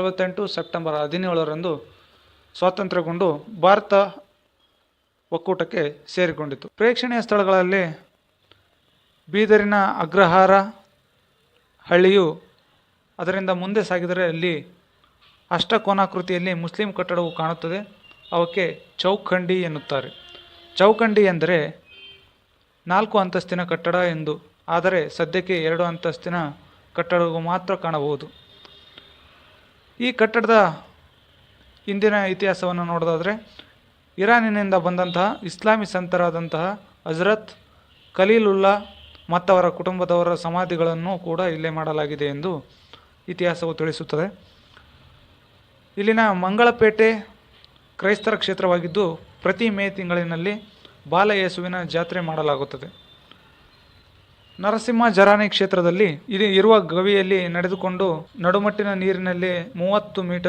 1948 September 17ರಂದು ಸ್ವಾತಂತ್ರ್ಯಗೊಂಡು Bharat ಒಕ್ಕೂಟಕ್ಕೆ ಸೇರಿಕೊಂಡಿತು. ಪ್ರೇಕ್ಷಣೀಯ ಸ್ಥಳಗಳಲ್ಲಿ ಬೀದರಿನ ಅಗ್ರಹಾರ ಹಳ್ಳಿಯು, ಅದರಿಂದ ಮುಂದೆ ಸಾಗಿದರೆ ಅಲ್ಲಿ ಅಷ್ಟಕೋನಾಕೃತಿಯಲ್ಲಿ ಮುಸ್ಲಿಂ ಕಟ್ಟಡವು ಕಾಣುತ್ತದೆ. ಅವಕ್ಕೆ ಚೌಖಂಡಿ ಎನ್ನುತ್ತಾರೆ. ಚೌಖಂಡಿ ಎಂದರೆ 4 ಅಂತಸ್ತಿನ ಕಟ್ಟಡ ಎಂದು, ಆದರೆ ಸದ್ಯಕ್ಕೆ 2 ಅಂತಸ್ತಿನ ಕಟ್ಟಡವು ಮಾತ್ರ ಕಾಣಬಹುದು. ಈ ಕಟ್ಟಡದ ಹಿಂದಿನ ಇತಿಹಾಸವನ್ನು ನೋಡೋದಾದರೆ, ಇರಾನಿನಿಂದ ಬಂದಂತಹ ಇಸ್ಲಾಮಿ ಸಂತರಾದಂತಹ ಹಜರತ್ ಖಲೀಲುಲ್ಲಾ ಮತ್ತವರ ಕುಟುಂಬದವರ ಸಮಾಧಿಗಳನ್ನು ಕೂಡ ಇಲ್ಲೇ ಮಾಡಲಾಗಿದೆ ಎಂದು ಇತಿಹಾಸವು ತಿಳಿಸುತ್ತದೆ. ಇಲ್ಲಿನ ಮಂಗಳಪೇಟೆ ಕ್ರೈಸ್ತರ ಕ್ಷೇತ್ರವಾಗಿದ್ದು, ಪ್ರತಿ ಮೇ ತಿಂಗಳಿನಲ್ಲಿ ಬಾಲ ಯೇಸುವಿನ ಜಾತ್ರೆ ಮಾಡಲಾಗುತ್ತದೆ. ನರಸಿಂಹ ಜರಾನಿ ಕ್ಷೇತ್ರದಲ್ಲಿ ಇದು ಇರುವ ಗವಿಯಲ್ಲಿ ನಡೆದುಕೊಂಡು ನಡುಮಟ್ಟಿನ ನೀರಿನಲ್ಲಿ 30 ಮೀಟರ್